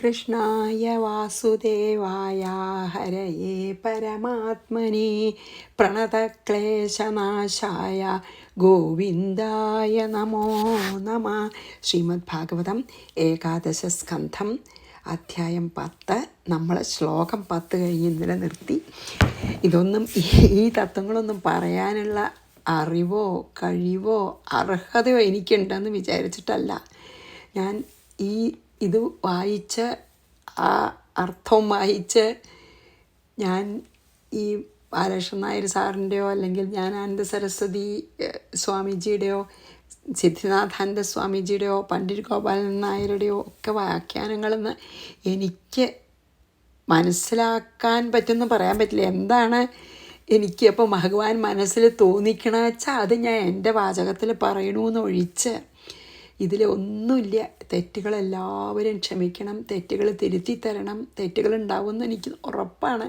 കൃഷ്ണായ വാസുദേവായ ഹരയേ പരമാത്മനെ പ്രണതക്ലേശനാശായ ഗോവിന്ദായ നമോ നമഃ. ശ്രീമദ് ഭാഗവതം ഏകാദശ സ്കന്ധം അധ്യായം 10. നമ്മൾ ശ്ലോകം 10 കഴിഞ്ഞ് ഇന്നലെ നിർത്തി. ഇതൊന്നും ഈ തത്വങ്ങളൊന്നും പറയാനുള്ള അറിവോ കഴിവോ അർഹതയോ എനിക്കുണ്ടെന്ന് വിചാരിച്ചിട്ടല്ല ഞാൻ ഇത് വായിച്ച് ആ അർത്ഥവും വായിച്ച് ഞാൻ ഈ ബാലകൃഷ്ണൻ നായർ സാറിൻ്റെയോ അല്ലെങ്കിൽ ജ്ഞാനാനന്ദ സരസ്വതി സ്വാമിജിയുടെയോ സിദ്ധിനാഥാനന്ദ സ്വാമിജിയുടെയോ പണ്ഡിറ്റ് ഗോപാലൻ നായരുടെയോ ഒക്കെ വ്യാഖ്യാനങ്ങളെന്ന് എനിക്ക് മനസ്സിലാക്കാൻ പറ്റുമെന്ന് പറയാൻ പറ്റില്ല. എന്താണ് എനിക്ക് അപ്പോൾ ഭഗവാൻ മനസ്സിൽ തോന്നിക്കണമെന്ന് വെച്ചാൽ അത് ഞാൻ എൻ്റെ വാചകത്തിൽ പറയണമെന്ന് ഒഴിച്ച് ഇതിലൊന്നുമില്ല. തെറ്റുകളെല്ലാവരും ക്ഷമിക്കണം, തെറ്റുകൾ തിരുത്തി തരണം. തെറ്റുകളുണ്ടാവുമെന്ന് എനിക്ക് ഉറപ്പാണ്.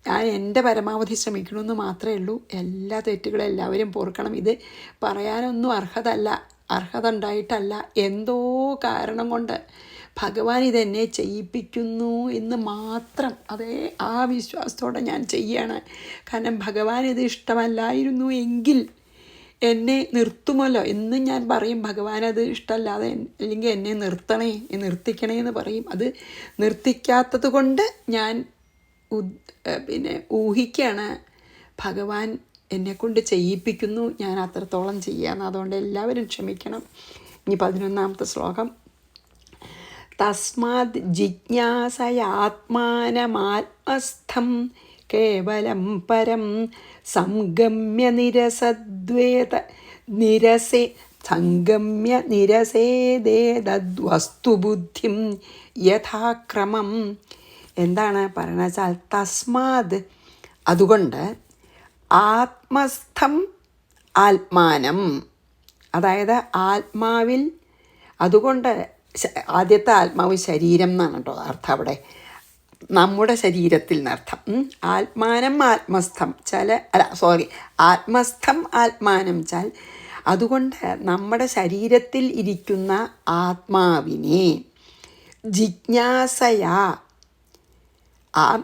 ഞാൻ എൻ്റെ പരമാവധി ശ്രമിക്കണമെന്ന് മാത്രമേ ഉള്ളൂ. എല്ലാ തെറ്റുകളും എല്ലാവരും പൊറുക്കണം. ഇത് പറയാനൊന്നും അർഹത ഉണ്ടായിട്ടല്ല, എന്തോ കാരണം കൊണ്ട് ഭഗവാൻ ഇതെന്നെ ചെയ്യിപ്പിക്കുന്നു എന്ന് മാത്രം ആ വിശ്വാസത്തോടെ ഞാൻ ചെയ്യാണ്. കാരണം ഭഗവാൻ ഇത് ഇഷ്ടമല്ലായിരുന്നു എങ്കിൽ എന്നെ നിർത്തുമല്ലോ എന്നും ഞാൻ പറയും. ഭഗവാൻ അത് ഇഷ്ടമല്ലാതെ അല്ലെങ്കിൽ എന്നെ നിർത്തിക്കണേ എന്ന് പറയും. അത് നിർത്തിക്കാത്തത് കൊണ്ട് ഞാൻ ഊഹിക്കുകയാണ് ഭഗവാൻ എന്നെക്കൊണ്ട് ചെയ്യിപ്പിക്കുന്നു, ഞാൻ അത്രത്തോളം ചെയ്യാമെന്ന്. അതുകൊണ്ട് എല്ലാവരും ക്ഷമിക്കണം. ഇനി 11ാമത്തെ ശ്ലോകം. തസ്മാത് ജിജ്ഞാസയാത്മാനമാത്മസ്ഥം കേവലം പരം സംഗമ്യ നിരസേദേതദ്വസ്തുബുദ്ധിം യഥാക്രമം. എന്താണ് പറയണ വെച്ചാൽ തസ്മാത് അതുകൊണ്ട് ആത്മസ്ഥം ആത്മാനം, അതായത് ആത്മാവിൽ, അതുകൊണ്ട് ആദ്യത്തെ ആത്മാവ് ശരീരം എന്നാണ് കേട്ടോ അർത്ഥം അവിടെ, നമ്മുടെ ശരീരത്തിൽ എന്നർത്ഥം. ആത്മാനം ആത്മസ്ഥം ആത്മസ്ഥം ആത്മാനം ചാൽ, അതുകൊണ്ട് നമ്മുടെ ശരീരത്തിൽ ഇരിക്കുന്ന ആത്മാവിനെ ജിജ്ഞാസയാ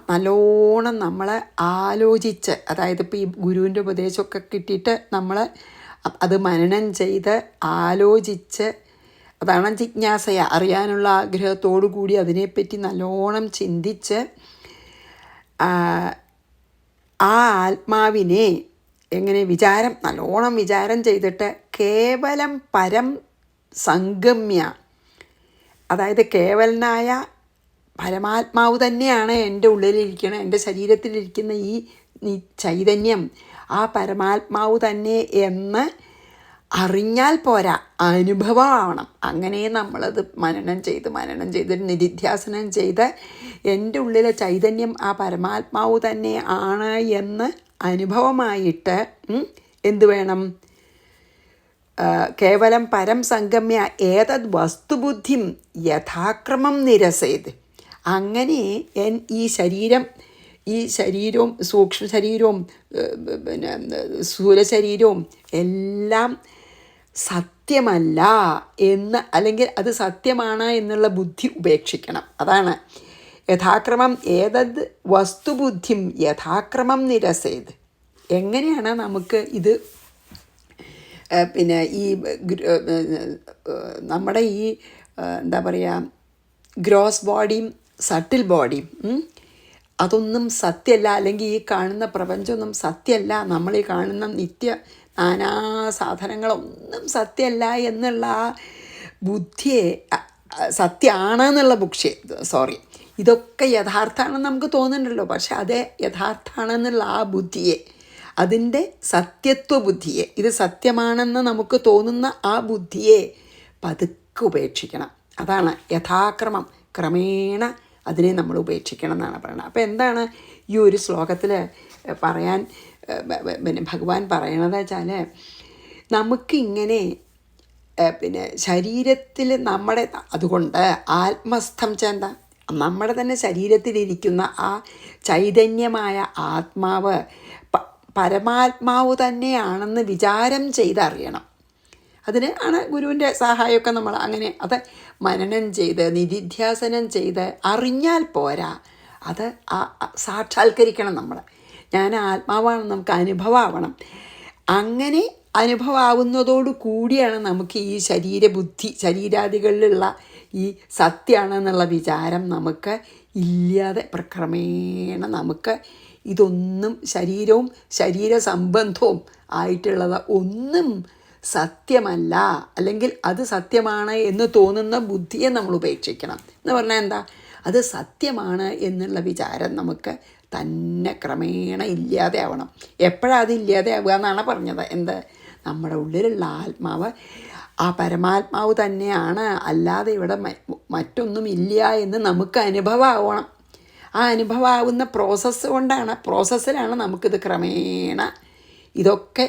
നല്ലോണം നമ്മൾ ആലോചിച്ച്, അതായത് ഇപ്പോൾ ഈ ഗുരുവിൻ്റെ ഉപദേശമൊക്കെ കിട്ടിയിട്ട് നമ്മൾ അത് മനനം ചെയ്ത് ആലോചിച്ച്, അതാണ് ജിജ്ഞാസയ, അറിയാനുള്ള ആഗ്രഹത്തോടു കൂടി അതിനെപ്പറ്റി നല്ലോണം ചിന്തിച്ച് ആ ആത്മാവിനെ എങ്ങനെ നല്ലോണം വിചാരം ചെയ്തിട്ട് കേവലം പരം സംഗമ്യ, അതായത് കേവലനായ പരമാത്മാവ് തന്നെയാണ് എൻ്റെ ഉള്ളിലിരിക്കണ, എൻ്റെ ശരീരത്തിലിരിക്കുന്ന ഈ ചൈതന്യം ആ പരമാത്മാവ് തന്നെ എന്ന് അറിഞ്ഞാൽ പോരാ, അനുഭവമാവണം. അങ്ങനെ നമ്മളത് മനനം ചെയ്ത് നിധിധ്യാസനം ചെയ്ത് എൻ്റെ ഉള്ളിലെ ചൈതന്യം ആ പരമാത്മാവ് തന്നെ ആണ് എന്ന് അനുഭവമായിട്ട് എന്ത് വേണം? കേവലം പരം സംഗമ്യ ഏതദ് വസ്തുബുദ്ധിം യഥാക്രമം നിരസേത്. അങ്ങനെ ഈ ശരീരവും സൂക്ഷ്മ ശരീരവും സ്ഥൂലശരീരവും എല്ലാം സത്യമല്ല എന്ന്, അല്ലെങ്കിൽ അത് സത്യമാണ് എന്നുള്ള ബുദ്ധി ഉപേക്ഷിക്കണം. അതാണ് യഥാക്രമം ഏതദ് വസ്തുബുദ്ധിം യഥാക്രമം നിരസേത്. എങ്ങനെയാണ് നമുക്ക് ഇത് ഈ നമ്മുടെ ഈ എന്താ പറയുക, ഗ്രോസ് ബോഡിയും സട്ടിൽ ബോഡിയും അതൊന്നും സത്യമല്ല, അല്ലെങ്കിൽ ഈ കാണുന്ന പ്രപഞ്ചമൊന്നും സത്യമല്ല, നമ്മൾ ഈ കാണുന്ന നാനാ സാധനങ്ങളൊന്നും സത്യമല്ല എന്നുള്ള ആ ബുദ്ധിയെ, സത്യമാണെന്നുള്ള ഇതൊക്കെ യഥാർത്ഥമാണെന്ന് നമുക്ക് തോന്നുന്നുണ്ടല്ലോ, പക്ഷെ അതേ യഥാർത്ഥമാണെന്നുള്ള ആ ബുദ്ധിയെ, അതിൻ്റെ സത്യത്വ ബുദ്ധിയെ, ഇത് സത്യമാണെന്ന് നമുക്ക് തോന്നുന്ന ആ ബുദ്ധിയെ പതുക്കെ ഉപേക്ഷിക്കണം. അതാണ് യഥാക്രമം, ക്രമേണ അതിനെ നമ്മൾ ഉപേക്ഷിക്കണം എന്നാണ് പറയുന്നത്. അപ്പോൾ എന്താണ് ഈ ഒരു ശ്ലോകത്തിൽ പറയാൻ ഭഗവാൻ പറയണത് വെച്ചാൽ, നമുക്കിങ്ങനെ ശരീരത്തിൽ അതുകൊണ്ട് ആത്മസ്ഥം എന്താ, നമ്മുടെ തന്നെ ശരീരത്തിലിരിക്കുന്ന ആ ചൈതന്യമായ ആത്മാവ് പരമാത്മാവ് തന്നെയാണെന്ന് വിചാരം ചെയ്തറിയണം. അതിന് ആണ് ഗുരുവിൻ്റെ സഹായമൊക്കെ നമ്മൾ അങ്ങനെ അത് മനനം ചെയ്ത് നിധിധ്യാസനം ചെയ്ത് അറിഞ്ഞാൽ പോരാ, അത് സാക്ഷാത്കരിക്കണം. നമ്മൾ ഞാൻ ആത്മാവാണ്, നമുക്ക് അനുഭവമാവണം. അങ്ങനെ അനുഭവമാവുന്നതോടു കൂടിയാണ് നമുക്ക് ഈ ശരീരബുദ്ധി ശരീരാദികളിലുള്ള ഈ സത്യമാണെന്നുള്ള വിചാരം നമുക്ക് ഇല്ലാതെ ക്രമേണ നമുക്ക് ഇതൊന്നും ശരീരവും ശരീരസംബന്ധവും ആയിട്ടുള്ളത് ഒന്നും സത്യമല്ല, അല്ലെങ്കിൽ അത് സത്യമാണ് എന്ന് തോന്നുന്ന ബുദ്ധിയെ നമ്മൾ ഉപേക്ഷിക്കണം. എന്ന് പറഞ്ഞാൽ എന്താ, അത് സത്യമാണ് എന്നുള്ള വിചാരം നമുക്ക് തന്നെ ക്രമേണ ഇല്ലാതെ ആവണം. എപ്പോഴാണ് അത് ഇല്ലാതെ ആവുക എന്നാണ് പറഞ്ഞത്. എന്ത്, നമ്മുടെ ഉള്ളിലുള്ള ആത്മാവ് ആ പരമാത്മാവ് തന്നെയാണ്, അല്ലാതെ ഇവിടെ മറ്റൊന്നുമില്ല എന്ന് നമുക്ക് അനുഭവമാവണം. ആ അനുഭവമാവുന്ന പ്രോസസ്സിലാണ് നമുക്കിത് ക്രമേണ ഇതൊക്കെ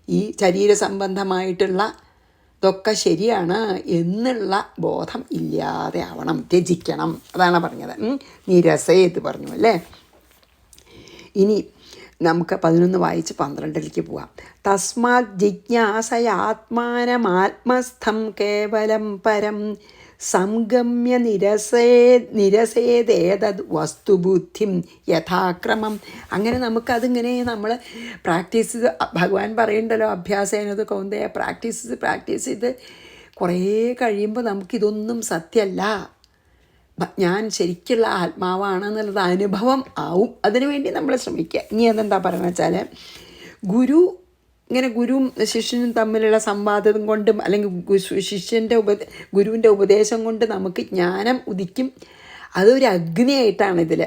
ഈ ശരീരസംബന്ധമായിട്ടുള്ള ഇതൊക്കെ ശരിയാണ് എന്നുള്ള ബോധം ഇല്ലാതെ ആവണം, ത്യജിക്കണം. അതാണ് പറഞ്ഞത്. നിരസേത് പറഞ്ഞു അല്ലേ. ഇനി നമുക്ക് 11 വായിച്ച് 12ലേക്ക് പോവാം. തസ്മാത് ജിജ്ഞാസയാത്മാനമാത്മസ്ഥം കേവലം പരം സംഗമ്യ നിരസേതേതദ് വസ്തുബുദ്ധിം യഥാക്രമം. അങ്ങനെ നമുക്കതിങ്ങനെ നമ്മൾ പ്രാക്ടീസ് ചെയ്ത്, ഭഗവാൻ പറയുന്നുണ്ടല്ലോ അഭ്യാസേനത് കൗന്ദയ, പ്രാക്ടീസ് ചെയ്ത് കുറേ കഴിയുമ്പോൾ നമുക്കിതൊന്നും സത്യമല്ല, ഞാൻ ശരിക്കുള്ള ആത്മാവാണെന്നുള്ളത് അനുഭവം ആവും. അതിനുവേണ്ടി നമ്മൾ ശ്രമിക്കുക. ഇനി അതെന്താ പറയുക വെച്ചാൽ, ഗുരുവും ശിഷ്യനും തമ്മിലുള്ള സംവാദം കൊണ്ടും അല്ലെങ്കിൽ ഗുരുവിൻ്റെ ഉപദേശം കൊണ്ട് നമുക്ക് ജ്ഞാനം ഉദിക്കും. അതൊരു അഗ്നിയായിട്ടാണ് ഇതിൽ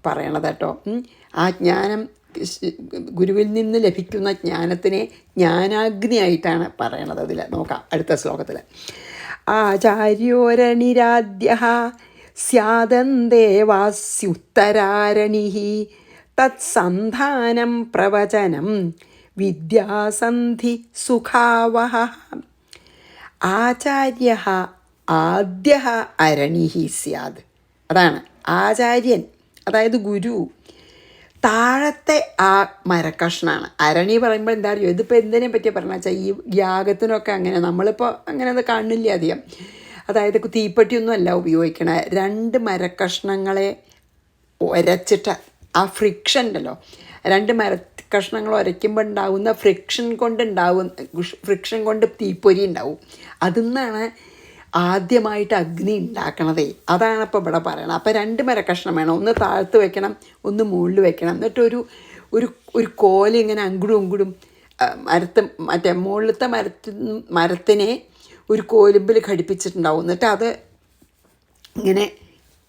പറയണത് കേട്ടോ. ആ ജ്ഞാനം ഗുരുവിൽ നിന്ന് ലഭിക്കുന്ന ജ്ഞാനത്തിനെ ജ്ഞാനാഗ്നിയായിട്ടാണ് പറയണത്. അതിൽ നോക്കാം അടുത്ത ശ്ലോകത്തിൽ. ആചാര്യോരണിരാദ്യ സ്യാദന്തേവാസ്യുത്തരാരണി തത്സന്ധാനം പ്രവചനം വിദ്യാസന്ധി സുഖാവഹ. ആചാര്യ ആദ്യ അരണി സ്യാദ്. അതാണ് ആചാര്യൻ, അതായത് ഗുരു താഴത്തെ ആ മരക്കഷ്ണാണ്. അരണി പറയുമ്പോൾ എന്താ അറിയോ, ഇതിപ്പോൾ എന്തിനെ പറ്റിയാണ് പറഞ്ഞാൽ വെച്ചാൽ ഈ യാഗത്തിനൊക്കെ അങ്ങനെ നമ്മളിപ്പോൾ അങ്ങനെ അത് കാണില്ല അധികം. അതായത് തീപ്പെട്ടിയൊന്നും അല്ല ഉപയോഗിക്കണേ, 2 മരക്കഷ്ണങ്ങളെ ഉരച്ചിട്ട് ആ ഫ്രിക്ഷൻ ഉണ്ടല്ലോ, 2 മരക്കഷ്ണങ്ങൾ ഉരയ്ക്കുമ്പോൾ ഉണ്ടാവുന്ന ഫ്രിക്ഷൻ കൊണ്ട് തീപ്പൊരി ഉണ്ടാവും. അതിൽ നിന്നാണ് ആദ്യമായിട്ട് അഗ്നി ഉണ്ടാക്കണതേ. അതാണ് ഇപ്പോൾ ഇവിടെ പറയണത്. അപ്പോൾ 2 മരക്കഷ്ണം വേണം, ഒന്ന് താഴത്ത് വെക്കണം, ഒന്ന് മുകളിൽ വെക്കണം. എന്നിട്ട് ഒരു കോല് ഇങ്ങനെ അങ്ങോട്ടും മറ്റേ മുകളിലത്തെ മരത്തിനെ ഒരു കോലുമ്പിൽ ഘടിപ്പിച്ചിട്ടുണ്ടാവും. എന്നിട്ട് അത് ഇങ്ങനെ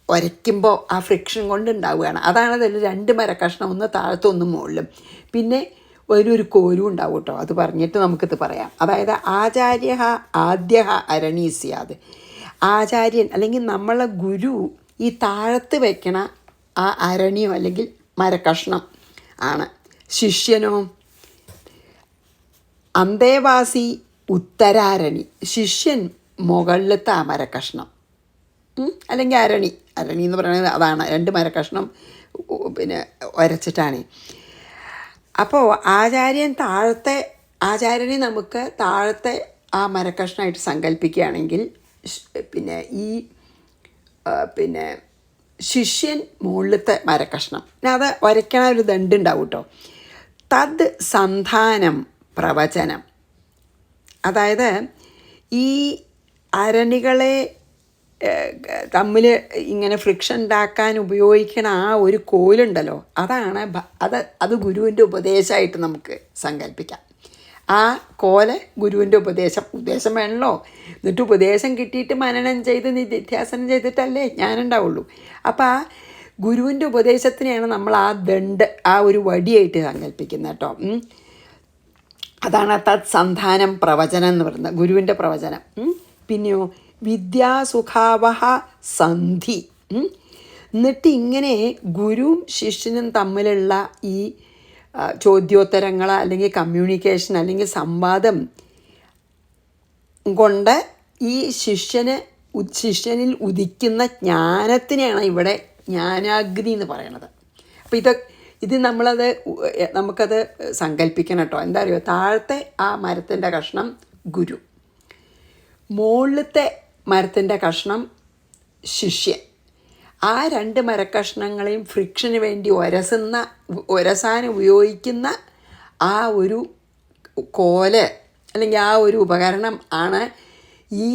ഉരയ്ക്കുമ്പോൾ ആ ഫ്രിക്ഷൻ കൊണ്ട് ഉണ്ടാവുകയാണ്. അതാണ് അതിൽ 2 മരക്കഷ്ണം, ഒന്ന് താഴത്തും ഒന്ന് മുകളിലും, പിന്നെ ഒരു കോലും ഉണ്ടാവും കേട്ടോ. അത് പറഞ്ഞിട്ട് നമുക്കിത് പറയാം. അതായത് ആചാര്യ ആദ്യ അരണി സ്യാദ്. ആചാര്യൻ അല്ലെങ്കിൽ നമ്മളെ ഗുരു ഈ താഴത്ത് വയ്ക്കണ ആ അരണിയോ അല്ലെങ്കിൽ മരക്കഷ്ണം ആണ്. ശിഷ്യനോ അന്തേവാസി ഉത്തരാരണി, ശിഷ്യൻ മുകളിലത്തെ ആ മരക്കഷ്ണം അല്ലെങ്കിൽ അരണി എന്ന് പറയുന്നത് അതാണ്. 2 മരക്കഷ്ണം പിന്നെ ഉരച്ചിട്ടാണ്. അപ്പോൾ ആചാര്യനെ നമുക്ക് താഴത്തെ ആ മരക്കഷ്ണമായിട്ട് സങ്കല്പിക്കുകയാണെങ്കിൽ പിന്നെ ഈ പിന്നെ ശിഷ്യൻ മുകളിലത്തെ മരക്കഷ്ണം, അത് ഉരയ്ക്കണ ഒരു ദണ്ടുണ്ടാവും കേട്ടോ. തദ് സന്ധാനം പ്രവചനം, അതായത് ഈ അരണികളെ തമ്മിൽ ഇങ്ങനെ ഫ്രിക്ഷൻ ഉണ്ടാക്കാൻ ഉപയോഗിക്കണ ആ ഒരു കോലുണ്ടല്ലോ, അത് ഗുരുവിൻ്റെ ഉപദേശമായിട്ട് നമുക്ക് സങ്കല്പിക്കാം. ആ കോല് ഗുരുവിൻ്റെ ഉപദേശം വേണമല്ലോ. എന്നിട്ട് ഉപദേശം കിട്ടിയിട്ട് മനനം ചെയ്ത് നിധ്യാസനം ചെയ്തിട്ടല്ലേ ഞാനുണ്ടാവുള്ളൂ. അപ്പോൾ ആ ഗുരുവിൻ്റെ ഉപദേശത്തിനെയാണ് നമ്മൾ ആ ദണ്ട്, ആ ഒരു വടിയായിട്ട് സങ്കല്പിക്കുന്നത് കേട്ടോ. അതാണ് തത്സന്ധാനം പ്രവചനം എന്ന് പറയുന്നത്, ഗുരുവിൻ്റെ പ്രവചനം. പിന്നെയോ വിദ്യാസുഖാവഹ സന്ധി. എന്നിട്ട് ഇങ്ങനെ ഗുരുവും ശിഷ്യനും തമ്മിലുള്ള ഈ ചോദ്യോത്തരങ്ങൾ അല്ലെങ്കിൽ കമ്മ്യൂണിക്കേഷൻ അല്ലെങ്കിൽ സംവാദം കൊണ്ട് ഈ ശിഷ്യനിൽ ഉദിക്കുന്ന ജ്ഞാനത്തിനെയാണ് ഇവിടെ ജ്ഞാനാഗ്നി എന്ന് പറയണത്. അപ്പോൾ ഇത് നമുക്കത് സങ്കല്പിക്കണം കേട്ടോ. എന്താ അറിയോ, താഴത്തെ ആ മരത്തിൻ്റെ കഷ്ണം ഗുരു, മുകളിലത്തെ മരത്തിൻ്റെ കഷ്ണം ശിഷ്യൻ. ആ 2 മരക്കഷ്ണങ്ങളെയും ഫ്രിക്ഷന് വേണ്ടി ഉരസാൻ ഉപയോഗിക്കുന്ന ആ ഒരു കോല് അല്ലെങ്കിൽ ആ ഒരു ഉപകരണം ആണ് ഈ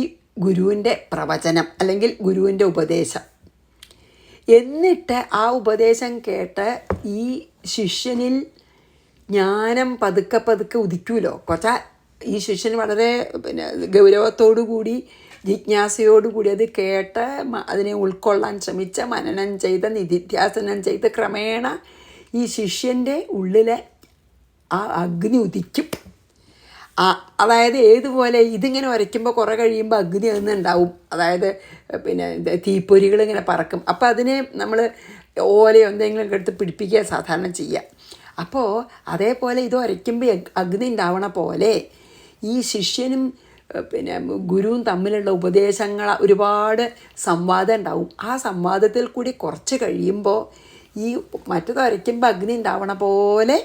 ഗുരുവിൻ്റെ പ്രവചനം അല്ലെങ്കിൽ ഗുരുവിൻ്റെ ഉപദേശം. എന്നിട്ട് ആ ഉപദേശം കേട്ട് ഈ ശിഷ്യനിൽ ജ്ഞാനം പതുക്കെ പതുക്കെ ഉദിക്കുമല്ലോ. ഈ ശിഷ്യൻ വളരെ ഗൗരവത്തോടു കൂടി ജിജ്ഞാസയോടുകൂടി അത് കേട്ട് അതിനെ ഉൾക്കൊള്ളാൻ ശ്രമിച്ച മനനം ചെയ്ത് നിധിധ്യാസനം ചെയ്ത് ക്രമേണ ഈ ശിഷ്യൻ്റെ ഉള്ളിലെ ആ അഗ്നി ഉദിക്കും. അതായത് ഏതുപോലെ ഇതിങ്ങനെ ഉരയ്ക്കുമ്പോൾ കുറേ കഴിയുമ്പോൾ അഗ്നി ഉണ്ടാവും. അതായത് തീപ്പൊരികൾ ഇങ്ങനെ പറക്കും. അപ്പോൾ അതിനെ നമ്മൾ ഓലയോ എന്തെങ്കിലും എടുത്ത് പിടിപ്പിക്കുക സാധാരണ ചെയ്യുക. അപ്പോൾ അതേപോലെ ഇത് ഉരയ്ക്കുമ്പോൾ അഗ്നി ഉണ്ടാവണ പോലെ ഈ ശിഷ്യനും ഗുരുവും തമ്മിലുള്ള ഉപദേശങ്ങൾ ഒരുപാട് സംവാദം ഉണ്ടാവും. ആ സംവാദത്തിൽ കൂടി കുറച്ച് കഴിയുമ്പോൾ ഈ മറ്റത് ഉരയ്ക്കുമ്പോൾ അഗ്നി ഉണ്ടാവണ പോലെ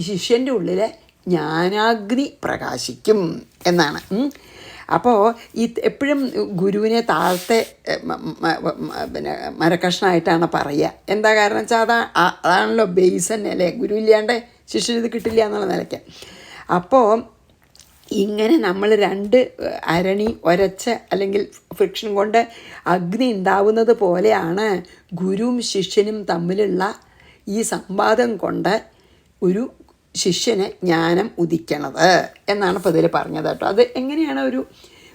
ശിഷ്യൻ്റെ ഉള്ളിലെ ജ്ഞാനാഗ്നി പ്രകാശിക്കും എന്നാണ്. അപ്പോൾ എപ്പോഴും ഗുരുവിനെ താഴത്തെ മരക്കഷ്ണമായിട്ടാണ് പറയുക. എന്താ കാരണം വെച്ചാൽ അതാണല്ലോ ബേസ് തന്നെ അല്ലേ. ഗുരു ഇല്ലാണ്ട് ശിഷ്യന് ഇത് കിട്ടില്ല എന്നുള്ള നിലയ്ക്ക്. അപ്പോൾ ഇങ്ങനെ നമ്മൾ 2 അരണി ഉരച്ച് അല്ലെങ്കിൽ ഫ്രിക്ഷൻ കൊണ്ട് അഗ്നി ഉണ്ടാവുന്നത് പോലെയാണ് ഗുരുവും ശിഷ്യനും തമ്മിലുള്ള ഈ സംവാദം കൊണ്ട് ഒരു ശിഷ്യന് ജ്ഞാനം ഉദിക്കണത് എന്നാണ് ഇപ്പോൾ ഇതിൽ പറഞ്ഞത് കേട്ടോ. അത് എങ്ങനെയാണ് ഒരു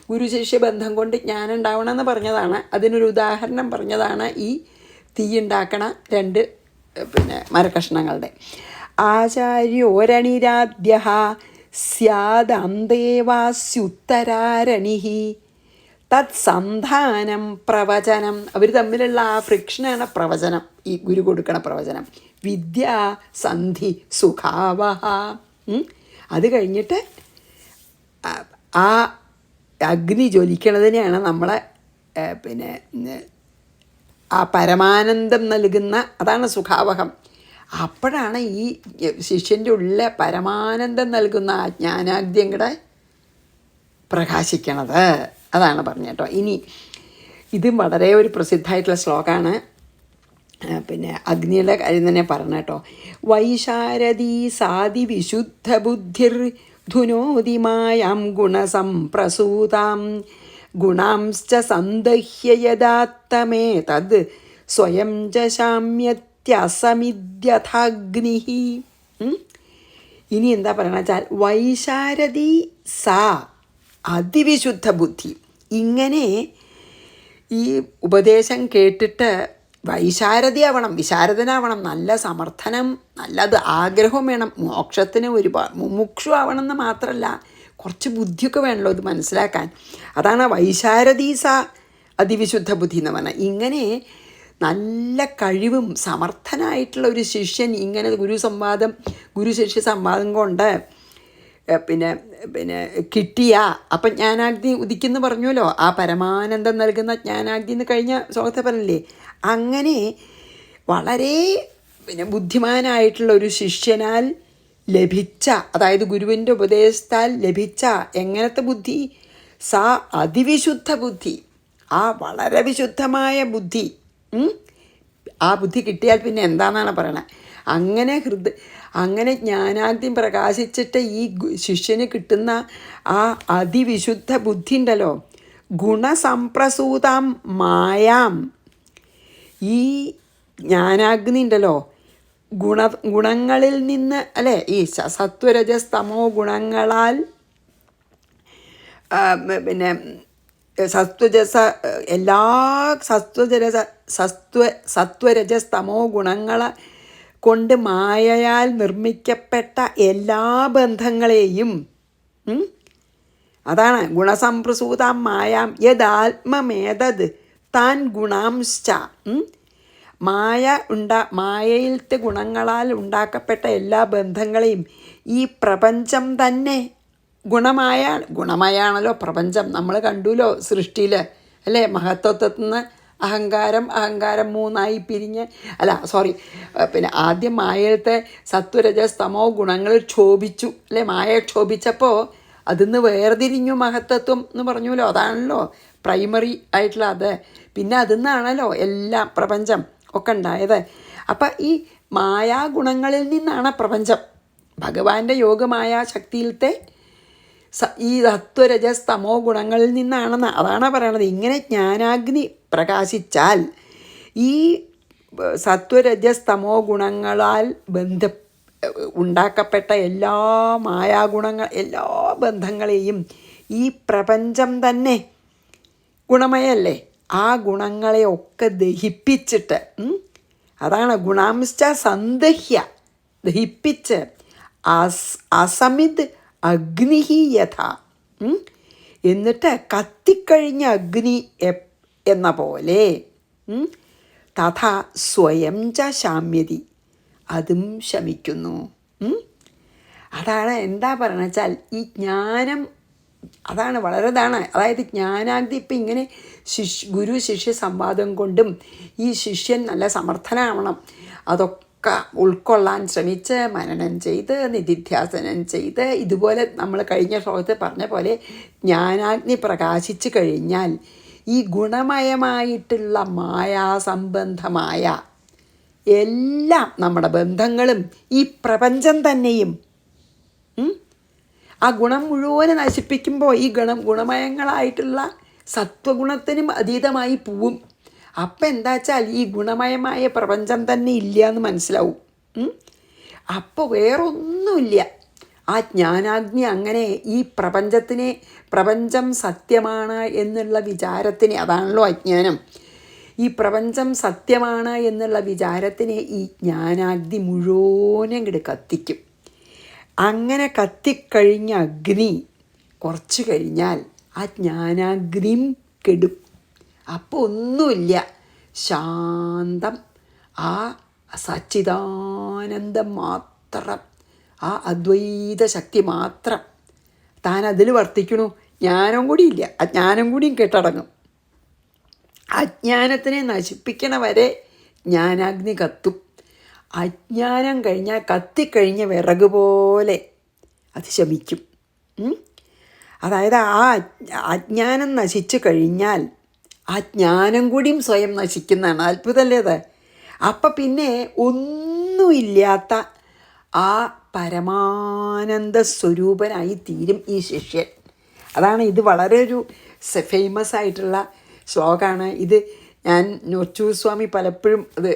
ഗുരു ശിഷ്യ ബന്ധം കൊണ്ട് ജ്ഞാനം ഉണ്ടാവണമെന്ന് പറഞ്ഞതാണ്. അതിനൊരു ഉദാഹരണം പറഞ്ഞതാണ് ഈ തീയുണ്ടാക്കണ 2 മരക്കഷ്ണങ്ങളുടെ. ആചാര്യോരണിരാദ്യ സ്യാദന്തേവാസ്യുത്തരാരണി തത്സന്ധാനം പ്രവചനം. അവർ തമ്മിലുള്ള ആ ഫ്രിക്ഷനാണ് പ്രവചനം, ഈ ഗുരു കൊടുക്കണ പ്രവചനം. വിദ്യാ സന്ധി സുഖാവഹ. അത് കഴിഞ്ഞിട്ട് ആ അഗ്നി ജ്വലിക്കണതിനെയാണ് നമ്മളെ ആ പരമാനന്ദം നൽകുന്ന, അതാണ് സുഖാവഹം. അപ്പോഴാണ് ഈ ശിഷ്യൻ്റെ ഉള്ളിലെ പരമാനന്ദം നൽകുന്ന ആ ജ്ഞാനാഗ്നിയും കൂടെ പ്രകാശിക്കണത്. അതാണ് പറഞ്ഞേട്ടോ. ഇനി ഇതും വളരെ ഒരു പ്രസിദ്ധമായിട്ടുള്ള ശ്ലോകമാണ്. അഗ്നിയുടെ കാര്യം തന്നെ പറഞ്ഞേട്ടോ. വൈശാരദീ സാദി വിശുദ്ധ ബുദ്ധിർ ധുനോതിമായാം ഗുണസംപ്രസൂതാം ഗുണാംശ്ച സന്ദഹ്യ യഥാത്തമേ തദ് സ്വയം ച ശാമ്യത്യസമിദ്യഥാഗ്നി. ഇനി എന്താ പറയണ വെച്ചാൽ വൈശാരദി സാ അതിവിശുദ്ധ ബുദ്ധി. ഇങ്ങനെ ഈ ഉപദേശം കേട്ടിട്ട് വൈശാരദിയാവണം, വിശാരദനാവണം, നല്ല സമർത്ഥനം, നല്ലത് ആഗ്രഹം വേണം, മോക്ഷത്തിന് ഒരുപാട് മുമുക്ഷു ആവണം എന്ന് മാത്രമല്ല കുറച്ച് ബുദ്ധിയൊക്കെ വേണമല്ലോ ഇത് മനസ്സിലാക്കാൻ. അതാണ് വൈശാരദീസ അതിവിശുദ്ധ ബുദ്ധി എന്ന് പറഞ്ഞാൽ. ഇങ്ങനെ നല്ല കഴിവും സമർത്ഥനായിട്ടുള്ള ഒരു ശിഷ്യൻ ഇങ്ങനെ ഗുരു ശിഷ്യ സംവാദം കൊണ്ട് കിട്ടിയ അപ്പം ജ്ഞാനാഗ്നി ഉദിക്കുന്നു പറഞ്ഞല്ലോ. ആ പരമാനന്ദം നൽകുന്ന ജ്ഞാനാഗ്നി എന്ന് കഴിഞ്ഞ ശ്ലോകത്തെ പറഞ്ഞില്ലേ. അങ്ങനെ വളരെ ബുദ്ധിമാനായിട്ടുള്ള ഒരു ശിഷ്യനാൽ ലഭിച്ച, അതായത് ഗുരുവിൻ്റെ ഉപദേശത്താൽ ലഭിച്ച എങ്ങനത്തെ ബുദ്ധി? സാ അതിവിശുദ്ധ ബുദ്ധി, ആ വളരെ വിശുദ്ധമായ ബുദ്ധി. ആ ബുദ്ധി കിട്ടിയാൽ പിന്നെ എന്താണെന്നാണ് പറയണത്. അങ്ങനെ ജ്ഞാനാഗ്നി പ്രകാശിച്ചിട്ട് ഈ ശിഷ്യന് കിട്ടുന്ന ആ അതിവിശുദ്ധ ബുദ്ധി ഉണ്ടല്ലോ, ഗുണസംപ്രസൂതാം മായാം. ഈ ജ്ഞാനാഗ്നി ഉണ്ടല്ലോ ഗുണങ്ങളിൽ നിന്ന് അല്ലേ, ഈ സത്വരജസ്തമോ ഗുണങ്ങളാൽ എല്ലാ സത്വരജസ്തമോ ഗുണങ്ങളെ കൊണ്ട് മായയാൽ നിർമ്മിക്കപ്പെട്ട എല്ലാ ബന്ധങ്ങളെയും, അതാണ് ഗുണസംപ്രസൂതാം മായാം യദാത്മമേതത് താൻ ഗുണാംശ്ച. മായയിലത്തെ ഗുണങ്ങളാൽ ഉണ്ടാക്കപ്പെട്ട എല്ലാ ബന്ധങ്ങളെയും ഈ പ്രപഞ്ചം തന്നെ ഗുണമയാണല്ലോ പ്രപഞ്ചം. നമ്മൾ കണ്ടുല്ലോ സൃഷ്ടിയിൽ അല്ലേ, മഹത്വത്തിൽ നിന്ന് അഹങ്കാരം 3ആയി പിരിഞ്ഞ്, ആദ്യം മായയിലത്തെ സത്വരജസ്തമോ ഗുണങ്ങൾ ക്ഷോഭിച്ചു അല്ലേ. മായ ക്ഷോഭിച്ചപ്പോൾ അതിന്ന് വേർതിരിഞ്ഞു മഹത്തത്വം എന്ന് പറഞ്ഞല്ലോ, അതാണല്ലോ പ്രൈമറി ആയിട്ടുള്ള അത്. പിന്നെ അതിന്നാണല്ലോ എല്ലാ പ്രപഞ്ചം ഒക്കെ ഉണ്ടായത്. അപ്പം ഈ മായാഗുണങ്ങളിൽ നിന്നാണ് പ്രപഞ്ചം. ഭഗവാന്റെ യോഗമായ ശക്തിയിലത്തെ ഈ സത്വരജസ് തമോ ഗുണങ്ങളിൽ നിന്നാണെന്ന് അതാണ് പറയണത്. ഇങ്ങനെ ജ്ഞാനാഗ്നി പ്രകാശിച്ചാൽ ഈ സത്വരജസ് തമോ ഗുണങ്ങളാൽ ഉണ്ടാക്കപ്പെട്ട എല്ലാ മായാഗുണങ്ങൾ, എല്ലാ ബന്ധങ്ങളെയും, ഈ പ്രപഞ്ചം തന്നെ ഗുണമയല്ലേ, ആ ഗുണങ്ങളെ ഒക്കെ ദഹിപ്പിച്ചിട്ട്, അതാണ് ഗുണാംശ സന്ദഹ്യ, ദഹിപ്പിച്ച് അസമിത് അഗ്നിഹി യഥ, എന്നിട്ട് കത്തിക്കഴിഞ്ഞ അഗ്നി എന്ന പോലെ തഥാ സ്വയം ച ശാമ്യതി, അതും ശമിക്കുന്നു. അതാണ് എന്താ പറയണ വെച്ചാൽ ഈ ജ്ഞാനം അതാണ് വളരെതാണ്. അതായത് ജ്ഞാനാഗ്നി ഇപ്പം ഇങ്ങനെ ഗുരു ശിഷ്യ സംവാദം കൊണ്ടും ഈ ശിഷ്യൻ നല്ല സമർത്ഥനാവണം, അതൊക്കെ ഉൾക്കൊള്ളാൻ ശ്രമിച്ച് മനനം ചെയ്ത് നിധിധ്യാസനം ചെയ്ത്, ഇതുപോലെ നമ്മൾ കഴിഞ്ഞ ശ്ലോകത്തിൽ പറഞ്ഞ പോലെ ജ്ഞാനാഗ്നി പ്രകാശിച്ചു കഴിഞ്ഞാൽ ഈ ഗുണമയമായിട്ടുള്ള മായാസംബന്ധമായ എല്ലാം നമ്മുടെ ബന്ധങ്ങളും ഈ പ്രപഞ്ചം തന്നെയും ആ ഗുണം മുഴുവൻ നശിപ്പിക്കുമ്പോൾ ഈ ഗുണമയങ്ങളായിട്ടുള്ള സത്വഗുണത്തിനും അതീതമായി പോവും. അപ്പം എന്താ വെച്ചാൽ ഈ ഗുണമയമായ പ്രപഞ്ചം തന്നെ ഇല്ല എന്ന് മനസ്സിലാവും. അപ്പോൾ വേറൊന്നുമില്ല. ആ ജ്ഞാനാഗ്നി അങ്ങനെ ഈ പ്രപഞ്ചം സത്യമാണ് എന്നുള്ള വിചാരത്തിന്, അതാണല്ലോ അജ്ഞാനം, ഈ പ്രപഞ്ചം സത്യമാണ് എന്നുള്ള വിചാരത്തിനെ ഈ ജ്ഞാനാഗ്നി മുഴുവനും ഇങ്ങോട്ട് കത്തിക്കും. അങ്ങനെ കത്തിക്കഴിഞ്ഞ അഗ്നി കുറച്ച് കഴിഞ്ഞാൽ ആ ജ്ഞാനാഗ്നിയും കെടും. അപ്പോൾ ഒന്നുമില്ല, ശാന്തം, ആ സച്ചിദാനന്ദം മാത്രം, ആ അദ്വൈത ശക്തി മാത്രം താൻ അതിൽ വർത്തിക്കണു. ജ്ഞാനം കൂടിയില്ല, അജ്ഞാനം കൂടിയും കെട്ടടങ്ങും. അജ്ഞാനത്തിനെ നശിപ്പിക്കണ വരെ ജ്ഞാനാഗ്നി കത്തും. അജ്ഞാനം കഴിഞ്ഞാൽ കത്തിക്കഴിഞ്ഞ വിറക് പോലെ അത് ശമിക്കും. അതായത് ആ അജ്ഞാനം നശിച്ചു കഴിഞ്ഞാൽ ആ ജ്ഞാനം കൂടിയും സ്വയം നശിക്കുന്നതാണ്. അത്ഭുതമല്ലേ അത്? അപ്പം പിന്നെ ഒന്നുമില്ലാത്ത ആ പരമാനന്ദ സ്വരൂപനായി തീരും ഈ ശിഷ്യൻ. അതാണ് ഇത് വളരെ ഒരു ഫേമസ് ആയിട്ടുള്ള ശ്ലോകമാണ് ഇത്. ഞാൻ നൊച്ചൂർ സ്വാമി പലപ്പോഴും അത്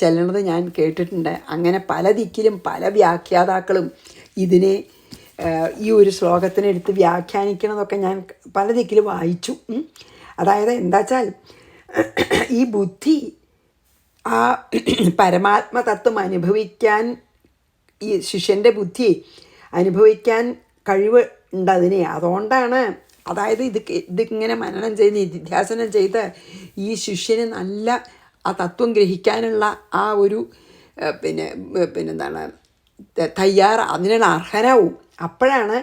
ചെല്ലണത് ഞാൻ കേട്ടിട്ടുണ്ട്. അങ്ങനെ പല ദിക്കിലും പല വ്യാഖ്യാതാക്കളും ഇതിനെ ഈ ഒരു ശ്ലോകത്തിനെ എടുത്ത് വ്യാഖ്യാനിക്കണതൊക്കെ ഞാൻ പല ദിക്കിലും വായിച്ചു. അതായത് എന്താ വെച്ചാൽ ഈ ബുദ്ധി ആ പരമാത്മതത്വം അനുഭവിക്കാൻ, ഈ ശിഷ്യൻ്റെ ബുദ്ധി അനുഭവിക്കാൻ കഴിവ് ഉണ്ടതിനെ. അതുകൊണ്ടാണ്, അതായത് ഇതിങ്ങനെ മനനം ചെയ്ത് നിധ്യാസനം ചെയ്ത് ഈ ശിഷ്യന് നല്ല ആ തത്വം ഗ്രഹിക്കാനുള്ള ആ ഒരു പിന്നെന്താണ് അതിനുള്ള അർഹനാവും. അപ്പോഴാണ്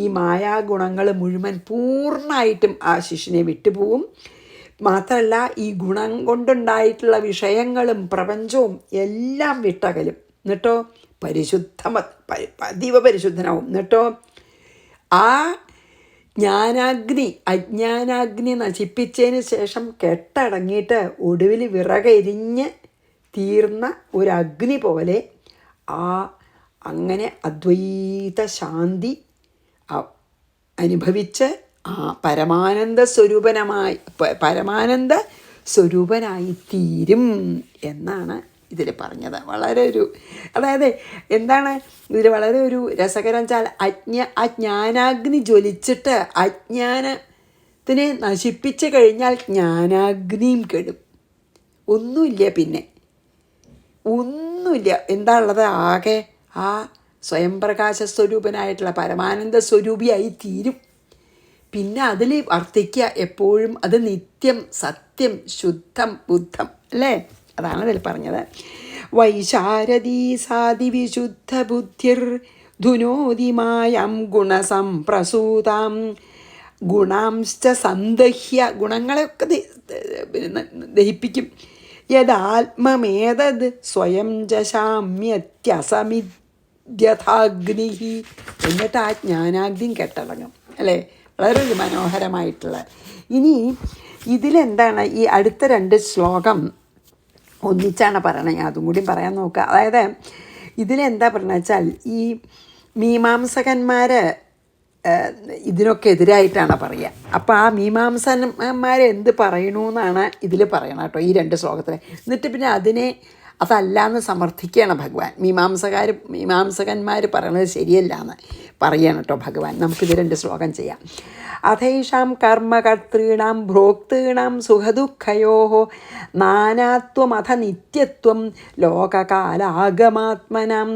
ഈ മായാഗുണങ്ങൾ മുഴുവൻ പൂർണ്ണമായിട്ടും ആ ശിഷ്യനെ വിട്ടുപോവും. മാത്രമല്ല ഈ ഗുണം കൊണ്ടുണ്ടായിട്ടുള്ള വിഷയങ്ങളും പ്രപഞ്ചവും എല്ലാം വിട്ടകലും. എന്നിട്ടോ അതീവ പരിശുദ്ധനാവും. എന്നിട്ടോ ആ അജ്ഞാനാഗ്നി നശിപ്പിച്ചതിന് ശേഷം കെട്ടടങ്ങിയിട്ട് ഒടുവിൽ വിറകരിഞ്ഞ് തീർന്ന ഒരു അഗ്നി പോലെ അങ്ങനെ അദ്വൈത ശാന്തി അനുഭവിച്ച് പരമാനന്ദ സ്വരൂപനായി തീരും എന്നാണ് ഇതിൽ പറഞ്ഞത്. വളരെ ഒരു, അതായത് എന്താണ് ഇതിൽ വളരെ ഒരു രസകരം വെച്ചാൽ ജ്ഞാനാഗ്നി ജ്വലിച്ചിട്ട് അജ്ഞാനത്തിനെ നശിപ്പിച്ച് കഴിഞ്ഞാൽ ജ്ഞാനാഗ്നിയും കെടും. ഒന്നുമില്ല, പിന്നെ ഒന്നുമില്ല. എന്താ ഉള്ളത്? ആകെ ആ സ്വയംപ്രകാശ സ്വരൂപനായിട്ടുള്ള പരമാനന്ദ സ്വരൂപിയായി തീരും. പിന്നെ അതിൽ വർത്തിക്കുക എപ്പോഴും. അത് നിത്യം, സത്യം, ശുദ്ധം, ബുദ്ധം അല്ലേ? അതാണ് അതിൽ പറഞ്ഞത്. വൈശാരദീ സാധി വിശുദ്ധ ബുദ്ധിർ ധുനോതിമായം ഗുണസംപ്രസൂതാം ഗുണാംശ്ച സന്ദഹ്യ, ഗുണങ്ങളെയൊക്കെ ദഹിപ്പിക്കും. യദാത്മമേതത് സ്വയം ജശാമ്യത്യസമിത് ജ്ഞാനോദ്യഥാഗ്നി, എന്നിട്ട് ആ ജ്ഞാനാഗ്നിയും കെട്ടടങ്ങും അല്ലേ. വളരെ മനോഹരമായിട്ടുള്ള. ഇനി ഇതിലെന്താണ് ഈ അടുത്ത 2 ശ്ലോകം ഒന്നിച്ചാണ് പറയണത്, ഞാൻ അതും കൂടി പറയാൻ നോക്കുക. അതായത് ഇതിലെന്താ പറയുന്നത് വെച്ചാൽ ഈ മീമാംസകന്മാർ ഇതിനൊക്കെ എതിരായിട്ടാണ് പറയുക. അപ്പോൾ ആ മീമാംസകന്മാരെ എന്ത് പറയണു എന്നാണ് ഇതിൽ പറയണം കേട്ടോ, ഈ 2 ശ്ലോകത്തിൽ. എന്നിട്ട് പിന്നെ അതല്ലാന്ന് സമർത്ഥിക്കുകയാണ് ഭഗവാൻ. മീമാംസകന്മാർ പറയണത് ശരിയല്ല എന്ന് പറയണം കേട്ടോ ഭഗവാൻ. നമുക്കിത് 2 ശ്ലോകം ചെയ്യാം. അഥൈഷാം കർമ്മകർത്തॄണാം ഭോക്തॄണാം സുഖദുഃഖയോ നാനാത്വമഥ നിത്യത്വം ലോകകാലാഗമാത്മനാം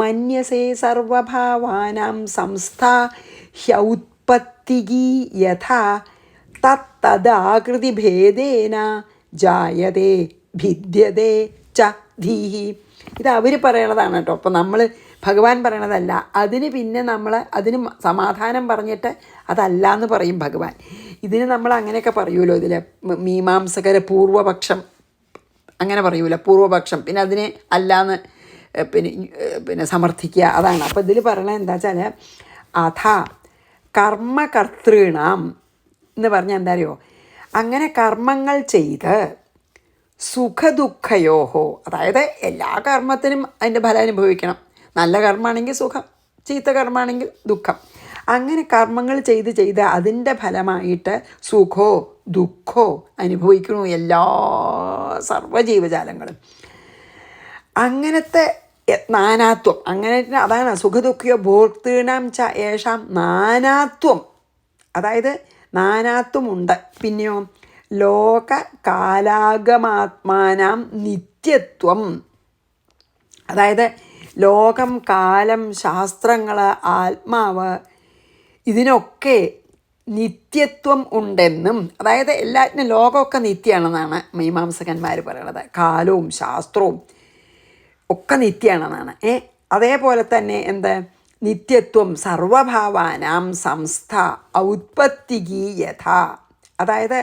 മന്യസേ സർവഭാവാനാം സംസ്ഥാ ഹ്യൗത്പത്തികീ യഥാ തത്തദാകൃതിഭേദേന ജായതേ ഭിദ്യതേ ച ധീഹി. ഇത് അവർ പറയണതാണ് കേട്ടോ. അപ്പോൾ നമ്മൾ ഭഗവാൻ പറയണതല്ല. അതിന് പിന്നെ നമ്മൾ അതിന് സമാധാനം പറഞ്ഞിട്ട് അതല്ല എന്ന് പറയും ഭഗവാൻ. ഇതിന് നമ്മൾ അങ്ങനെയൊക്കെ പറയുമല്ലോ, ഇതിൽ മീമാംസകരെ പൂർവപക്ഷം അങ്ങനെ പറയൂല, പൂർവപക്ഷം. പിന്നെ അതിനെ അല്ലാന്ന് പിന്നെ സമർത്ഥിക്കുക, അതാണ്. അപ്പോൾ ഇതിൽ പറയണത് എന്താ വെച്ചാൽ അഥ കർമ്മകർത്തॄണാം എന്ന് പറഞ്ഞാൽ എന്താ അറിയോ, അങ്ങനെ കർമ്മങ്ങൾ ചെയ്ത് സുഖദുഃഖയോഹോ, അതായത് എല്ലാ കർമ്മത്തിനും അതിൻ്റെ ഫലം അനുഭവിക്കണം. നല്ല കർമ്മമാണെങ്കിൽ സുഖം, ചീത്ത കർമ്മമാണെങ്കിൽ ദുഃഖം. അങ്ങനെ കർമ്മങ്ങൾ ചെയ്ത് അതിൻ്റെ ഫലമായിട്ട് സുഖോ ദുഃഖോ അനുഭവിക്കണു എല്ലാ സർവ്വജീവജാലങ്ങളും. അങ്ങനത്തെ നാനാത്വം, അങ്ങനെ അതാണ് സുഖദുഃഖയോ ഭോക്തॄണാം ച യേഷാം നാനാത്വം, അതായത് നാനാത്വമുണ്ട്. പിന്നെയോ ലോകകാലാഗമാത്മാനാം നിത്യത്വം, അതായത് ലോകം, കാലം, ശാസ്ത്രങ്ങൾ, ആത്മാവ് ഇതിനൊക്കെ നിത്യത്വം ഉണ്ടെന്നും, അതായത് എല്ലാറ്റിനും ലോകമൊക്കെ നിത്യമാണെന്നാണ് മീമാംസകന്മാർ പറയണത്. കാലവും ശാസ്ത്രവും ഒക്കെ നിത്യമാണെന്നാണ്. അതേപോലെ തന്നെ എന്ത് നിത്യത്വം സർവഭാവാനാം സംസ്ഥ ഔത്പത്തികീ യഥാ, അതായത്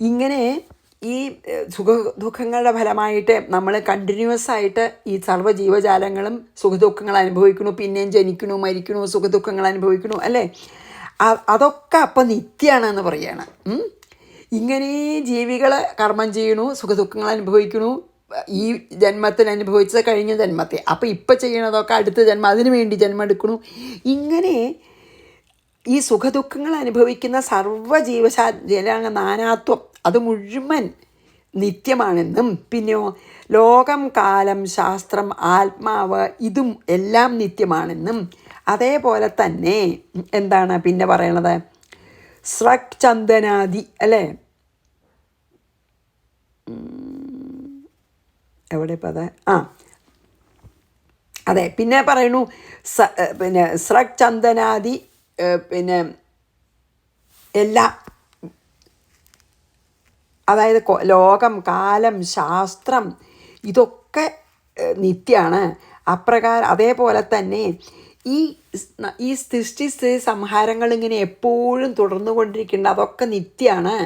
ഇങ്ങനെ ഈ സുഖദുഃഖങ്ങളുടെ ഫലമായിട്ട് നമ്മൾ കണ്ടിന്യൂസ് ആയിട്ട് ഈ സർവ്വജീവജാലങ്ങളും സുഖദുഃഖങ്ങൾ അനുഭവിക്കണു, പിന്നെയും ജനിക്കണു, മരിക്കണു, സുഖദുഃഖങ്ങൾ അനുഭവിക്കണു അല്ലേ. അതൊക്കെ അപ്പം നിത്യമാണെന്ന് പറയുകയാണ്. ഇങ്ങനെ ജീവികൾ കർമ്മം ചെയ്യണു, സുഖദുഃഖങ്ങൾ അനുഭവിക്കണു, ഈ ജന്മത്തിൽ അനുഭവിച്ചത് കഴിഞ്ഞ ജന്മത്തെ, അപ്പോൾ ഇപ്പം ചെയ്യണതൊക്കെ അടുത്ത ജന്മം, അതിനു വേണ്ടി ജന്മം എടുക്കണു. ഇങ്ങനെ ഈ സുഖദുഃഖങ്ങൾ അനുഭവിക്കുന്ന സർവ്വജീവജാല നാനാത്വം അത് മുഴുവൻ നിത്യമാണെന്നും, പിന്നെയോ ലോകം, കാലം, ശാസ്ത്രം, ആത്മാവ് ഇതും എല്ലാം നിത്യമാണെന്നും, അതേപോലെ തന്നെ എന്താണ് പിന്നെ പറയണത് സ്രക് ചന്ദനാദി അല്ലേ, എവിടെ ഇപ്പം അത് അതെ, പിന്നെ പറയണു പിന്നെ സ്രക് ചന്ദനാദി പിന്നെ എല്ലാ, അതായത് ലോകം, കാലം, ശാസ്ത്രം ഇതൊക്കെ നിത്യമാണ്. അപ്രകാരം അതേപോലെ തന്നെ ഈ സൃഷ്ടി സംഹാരങ്ങൾ ഇങ്ങനെ എപ്പോഴും തുടർന്നു കൊണ്ടിരിക്കുന്നുണ്ട്, അതൊക്കെ നിത്യമാണ്.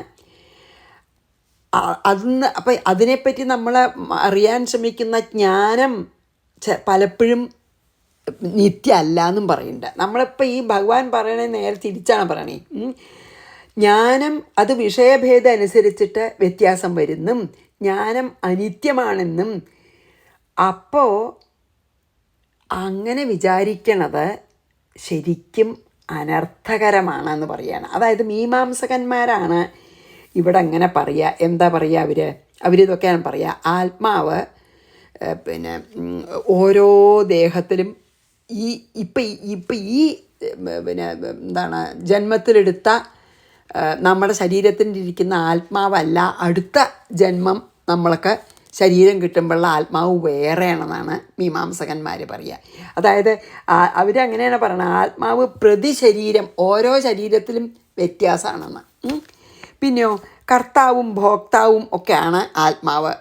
അപ്പം അതിനെപ്പറ്റി നമ്മൾ അറിയാൻ ശ്രമിക്കുന്ന ജ്ഞാനം പലപ്പോഴും നിത്യമല്ല എന്നും പറയുന്നുണ്ട്. നമ്മളിപ്പോൾ ഈ ഭഗവാൻ പറയണേ നേരെ തിരിച്ചാണ് പറയണേ. ജ്ഞാനം അത് വിഷയഭേദം അനുസരിച്ചിട്ട് വ്യത്യാസം വരുന്നും ജ്ഞാനം അനിത്യമാണെന്നും, അപ്പോൾ അങ്ങനെ വിചാരിക്കണത് ശരിക്കും അനർത്ഥകരമാണെന്ന് പറയുകയാണ്. അതായത് മീമാംസകന്മാരാണ് ഇവിടെ അങ്ങനെ പറയുക. എന്താ പറയുക, അവരിതൊക്കെയാണ് പറയുക. ആത്മാവ് പിന്നെ ഓരോ ദേഹത്തിലും ഇപ്പം ഈ പിന്നെ എന്താണ് ജന്മത്തിലെടുത്ത നമ്മുടെ ശരീരത്തിൻ്റെ ഇരിക്കുന്ന ആത്മാവല്ല, അടുത്ത ജന്മം നമ്മൾക്ക് ശരീരം കിട്ടുമ്പോഴുള്ള ആത്മാവ് വേറെയാണെന്നാണ് മീമാംസകന്മാർ പറയുക. അതായത് അവരങ്ങനെയാണ് പറയുന്നത്, ആത്മാവ് പ്രതി ശരീരം ഓരോ ശരീരത്തിലും വ്യത്യാസമാണെന്ന്. പിന്നെയോ കർത്താവും ഭോക്താവും ഒക്കെയാണ് ആത്മാവ്.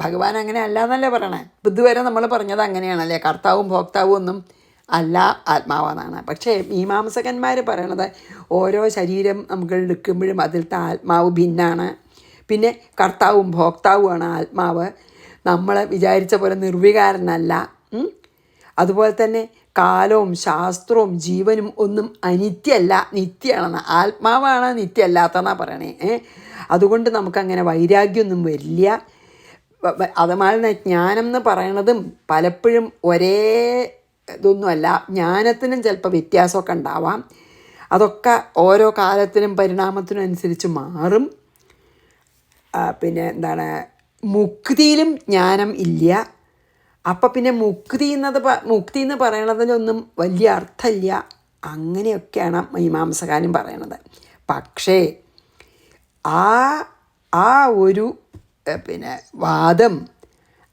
ഭഗവാൻ അങ്ങനെ അല്ല എന്നല്ലേ പറയണേ. ഇതുവരെ നമ്മൾ പറഞ്ഞത് അങ്ങനെയാണല്ലേ, കർത്താവും ഭോക്താവും ഒന്നും അല്ല ആത്മാവെന്നാണ്. പക്ഷേ മീമാംസകന്മാർ പറയണത് ഓരോ ശരീരം നമുക്ക് എടുക്കുമ്പോഴും അതിലത്തെ ആത്മാവ് ഭിന്നാണ്. പിന്നെ കർത്താവും ഭോക്താവുമാണ് ആത്മാവ്. നമ്മൾ വിചാരിച്ച പോലെ നിർവികാരനല്ല. അതുപോലെ തന്നെ കാലവും ശാസ്ത്രവും ജീവനും ഒന്നും അനിത്യമല്ല, നിത്യമാണെന്ന്. ആത്മാവാണ് നിത്യമല്ലാത്തതെന്നാണ് പറയണേ. അതുകൊണ്ട് നമുക്കങ്ങനെ വൈരാഗ്യമൊന്നും വരില്ല. അതുമാതിരി ജ്ഞാനം എന്ന് പറയണതും പലപ്പോഴും ഒരേ ഇതൊന്നുമല്ല. ജ്ഞാനത്തിനും ചിലപ്പോൾ വ്യത്യാസമൊക്കെ ഉണ്ടാവാം. അതൊക്കെ ഓരോ കാലത്തിനും പരിണാമത്തിനും അനുസരിച്ച് മാറും. പിന്നെ എന്താണ്, മുക്തിയിലും ജ്ഞാനം ഇല്ല. അപ്പം പിന്നെ മുക്തി എന്ന് പറയണതിലൊന്നും വലിയ അർത്ഥമില്ല. അങ്ങനെയൊക്കെയാണ് മീമാംസകാരും പറയണത്. പക്ഷേ ആ ഒരു പിന്നെ വാദം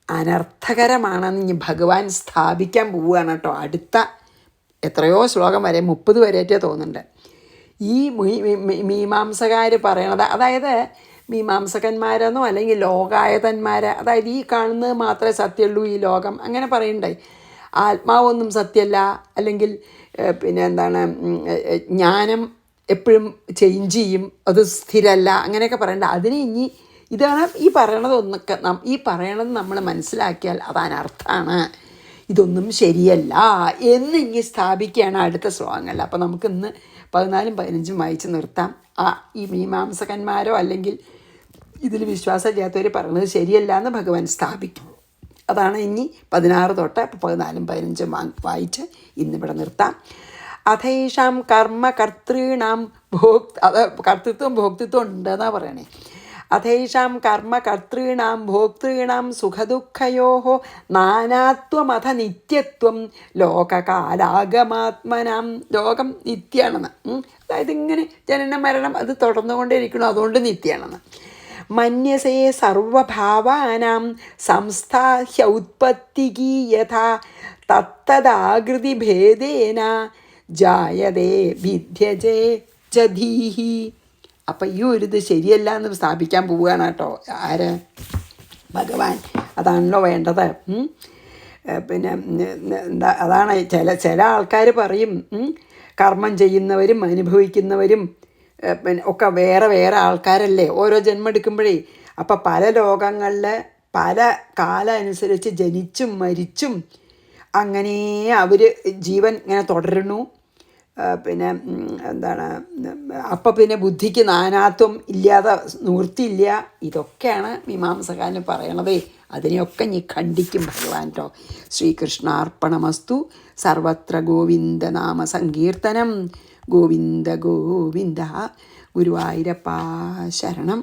അനർത്ഥകരമാണെന്ന് ഇനി ഭഗവാൻ സ്ഥാപിക്കാൻ പോവുകയാണ് കേട്ടോ. അടുത്ത എത്രയോ ശ്ലോകം വരെ, 30 വരെയായിട്ടേ തോന്നുന്നുണ്ട്. ഈ മീമാംസകാർ പറയണത്, അതായത് മീമാംസകന്മാരെന്നോ അല്ലെങ്കിൽ ലോകായതന്മാർ, അതായത് ഈ കാണുന്നത് മാത്രമേ സത്യമുള്ളൂ ഈ ലോകം, അങ്ങനെ പറയുന്നുണ്ടായി. ആത്മാവൊന്നും സത്യമല്ല, അല്ലെങ്കിൽ പിന്നെ എന്താണ്, ജ്ഞാനം എപ്പോഴും ചേഞ്ച് ചെയ്യും, അത് സ്ഥിരമല്ല, അങ്ങനെയൊക്കെ പറയണ്ട. അതിന് ഇനി ഇതാണ് ഈ പറയണതൊന്നൊക്കെ ഈ പറയണത് നമ്മൾ മനസ്സിലാക്കിയാൽ അത് അനർത്ഥമാണ്, ഇതൊന്നും ശരിയല്ല എന്ന് ഇനി സ്ഥാപിക്കുകയാണ് അടുത്ത ശ്ലോകങ്ങളിൽ. അപ്പോൾ നമുക്കിന്ന് 14ഉം 15ഉം വായിച്ച് നിർത്താം. ഈ മീമാംസകന്മാരോ അല്ലെങ്കിൽ ഇതിൽ വിശ്വാസമില്ലാത്തവർ പറയുന്നത് ശരിയല്ല എന്ന് ഭഗവാൻ സ്ഥാപിക്കും. അതാണ് ഇനി 16 തൊട്ട് 14ഉം 15ഉം വായിച്ച് ഇന്നിവിടെ നിർത്താം. അഥൈഷാം കർമ്മ കർത്തॄണാം കർത്തൃത്വം ഭോക്തൃത്വം ഉണ്ടെന്നാണ് പറയണേ. അഥൈഷാം കർമ്മ കർത്തॄണാം ഭോക്തॄണാം സുഖദുഃഖയോ നാനാത്വമഥ നിത്യത്വം ലോകകാലാഗമാത്മനാം. ലോകം നിത്യമാണെന്ന്, അതായത് ഇങ്ങനെ ജനന മരണം അത് തുടർന്നുകൊണ്ടേയിരിക്കണം, അതുകൊണ്ട് നിത്യമാണെന്ന്. മന്യസേ സർവഭാവാനാം സംസ്ഥാഹ്യൗത്പത്തികീ യഥാ തത്തദാകൃതി ഭേദേന ജായതേ ഭിദ്യജേ ജധീഹി. അപ്പം ഈ ഒരു ഇത് ശരിയല്ല എന്ന് സ്ഥാപിക്കാൻ പോവുകയാണ് കേട്ടോ ആര്? ഭഗവാൻ. അതാണല്ലോ വേണ്ടത്. പിന്നെ അതാണ് ചില ആൾക്കാർ പറയും, കർമ്മം ചെയ്യുന്നവരും അനുഭവിക്കുന്നവരും പിന്നെ ഒക്കെ വേറെ വേറെ ആൾക്കാരല്ലേ ഓരോ ജന്മം എടുക്കുമ്പോഴേ. അപ്പം പല ലോകങ്ങളിൽ പല കാലം അനുസരിച്ച് ജനിച്ചും മരിച്ചും അങ്ങനെ അവർ ജീവൻ ഇങ്ങനെ തുടരുന്നു. പിന്നെ എന്താണ്, അപ്പം പിന്നെ ബുദ്ധിക്ക് നാനാത്വം ഇല്ലാതെ നിവൃത്തിയില്ല. ഇതൊക്കെയാണ് മീമാംസകാരൻ പറയണതേ. അതിനെയൊക്കെ നീ ഖണ്ഡിക്കും ഭഗവാൻ കേട്ടോ. ശ്രീകൃഷ്ണാർപ്പണമസ്തു. സർവത്ര ഗോവിന്ദ നാമ സങ്കീർത്തനം. ഗോവിന്ദ ഗോവിന്ദ. ഗുരുവായൂരപ്പാ ശരണം.